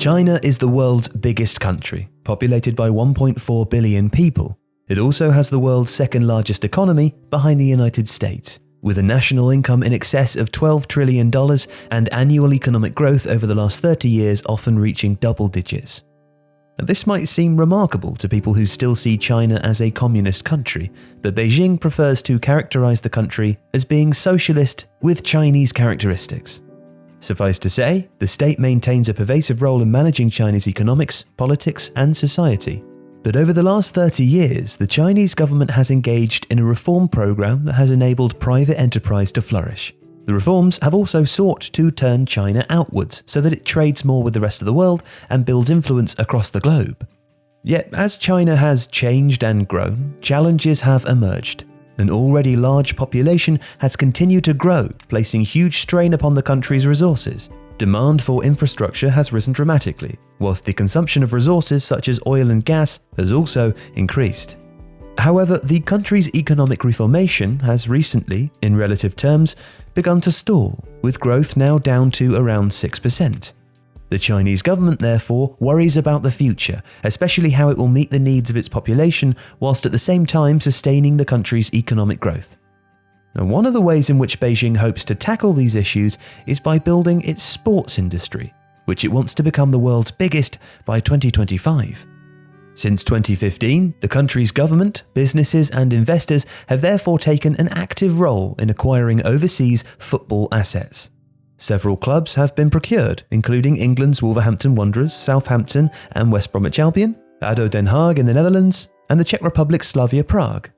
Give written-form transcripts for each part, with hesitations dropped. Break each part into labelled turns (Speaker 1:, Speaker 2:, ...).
Speaker 1: China is the world's biggest country, populated by 1.4 billion people. It also has the world's second largest economy behind the United States, with a national income in excess of $12 trillion and annual economic growth over the last 30 years often reaching double digits. Now, this might seem remarkable to people who still see China as a communist country, but Beijing prefers to characterize the country as being socialist with Chinese characteristics. Suffice to say, the state maintains a pervasive role in managing Chinese economics, politics, and society. But over the last 30 years, the Chinese government has engaged in a reform program that has enabled private enterprise to flourish. The reforms have also sought to turn China outwards so that it trades more with the rest of the world and builds influence across the globe. Yet, as China has changed and grown, challenges have emerged. An already large population has continued to grow, placing huge strain upon the country's resources. Demand for infrastructure has risen dramatically, whilst the consumption of resources such as oil and gas has also increased. However, the country's economic reformation has recently, in relative terms, begun to stall, with growth now down to around 6%. The Chinese government, therefore, worries about the future, especially how it will meet the needs of its population whilst at the same time sustaining the country's economic growth. Now, one of the ways in which Beijing hopes to tackle these issues is by building its sports industry, which it wants to become the world's biggest by 2025. Since 2015, the country's government, businesses, and investors have therefore taken an active role in acquiring overseas football assets. Several clubs have been procured, including England's Wolverhampton Wanderers, Southampton and West Bromwich Albion, ADO Den Haag in the Netherlands, and the Czech Republic's Slavia Prague.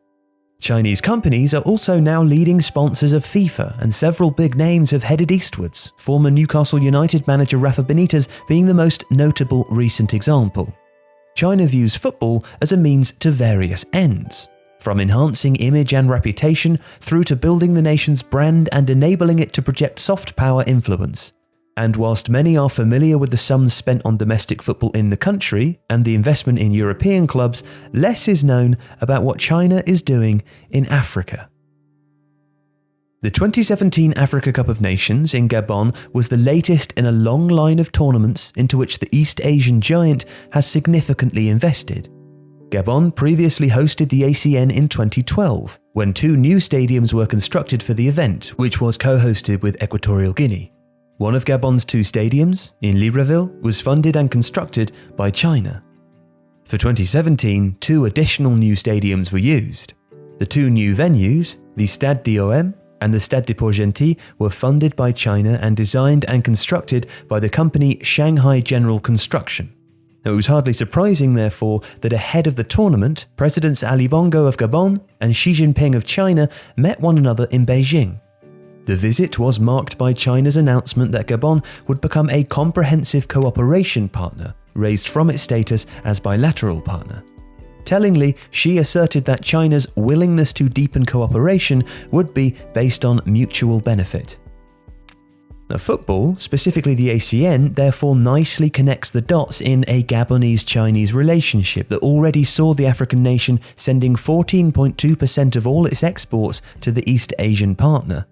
Speaker 1: Chinese companies are also now leading sponsors of FIFA, and several big names have headed eastwards, former Newcastle United manager Rafa Benitez being the most notable recent example. China views football as a means to various ends, from enhancing image and reputation through to building the nation's brand and enabling it to project soft power influence. And whilst many are familiar with the sums spent on domestic football in the country and the investment in European clubs, less is known about what China is doing in Africa. The 2017 Africa Cup of Nations in Gabon was the latest in a long line of tournaments into which the East Asian giant has significantly invested. Gabon previously hosted the ACN in 2012, when 2 new stadiums were constructed for the event, which was co-hosted with Equatorial Guinea. One of Gabon's 2 stadiums, in Libreville, was funded and constructed by China. For 2017, 2 additional new stadiums were used. The 2 new venues, the Stade d'Om and the Stade de Port-Gentil, were funded by China and designed and constructed by the company Shanghai General Construction. It was hardly surprising, therefore, that ahead of the tournament, Presidents Ali Bongo of Gabon and Xi Jinping of China met one another in Beijing. The visit was marked by China's announcement that Gabon would become a comprehensive cooperation partner, raised from its status as bilateral partner. Tellingly, Xi asserted that China's willingness to deepen cooperation would be based on mutual benefit. Now, football, specifically the ACN, therefore nicely connects the dots in a Gabonese-Chinese relationship that already saw the African nation sending 14.2% of all its exports to the East Asian partner.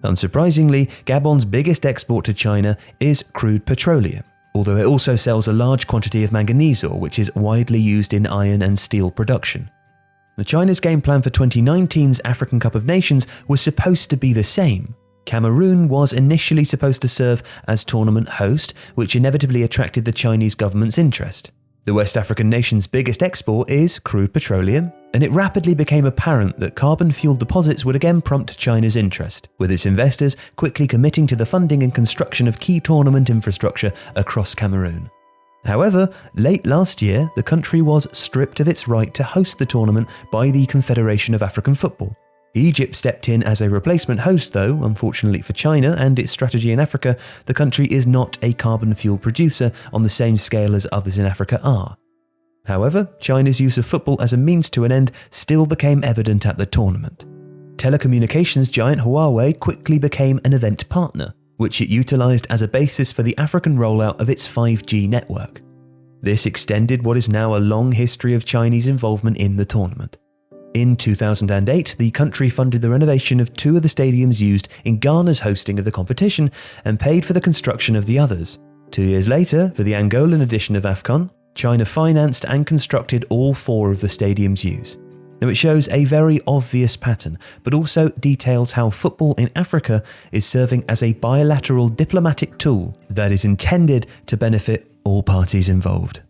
Speaker 1: Unsurprisingly, Gabon's biggest export to China is crude petroleum, although it also sells a large quantity of manganese ore, which is widely used in iron and steel production. Now, China's game plan for 2019's African Cup of Nations was supposed to be the same. Cameroon was initially supposed to serve as tournament host, which inevitably attracted the Chinese government's interest. The West African nation's biggest export is crude petroleum, and it rapidly became apparent that carbon fuel deposits would again prompt China's interest, with its investors quickly committing to the funding and construction of key tournament infrastructure across Cameroon. However, late last year, the country was stripped of its right to host the tournament by the Confederation of African Football. Egypt stepped in as a replacement host, though, unfortunately for China and its strategy in Africa, the country is not a carbon fuel producer on the same scale as others in Africa are. However, China's use of football as a means to an end still became evident at the tournament. Telecommunications giant Huawei quickly became an event partner, which it utilized as a basis for the African rollout of its 5G network. This extended what is now a long history of Chinese involvement in the tournament. In 2008, the country funded the renovation of 2 of the stadiums used in Ghana's hosting of the competition and paid for the construction of the others. 2 years later, for the Angolan edition of AFCON, China financed and constructed all 4 of the stadium's use. Now, it shows a very obvious pattern, but also details how football in Africa is serving as a bilateral diplomatic tool that is intended to benefit all parties involved.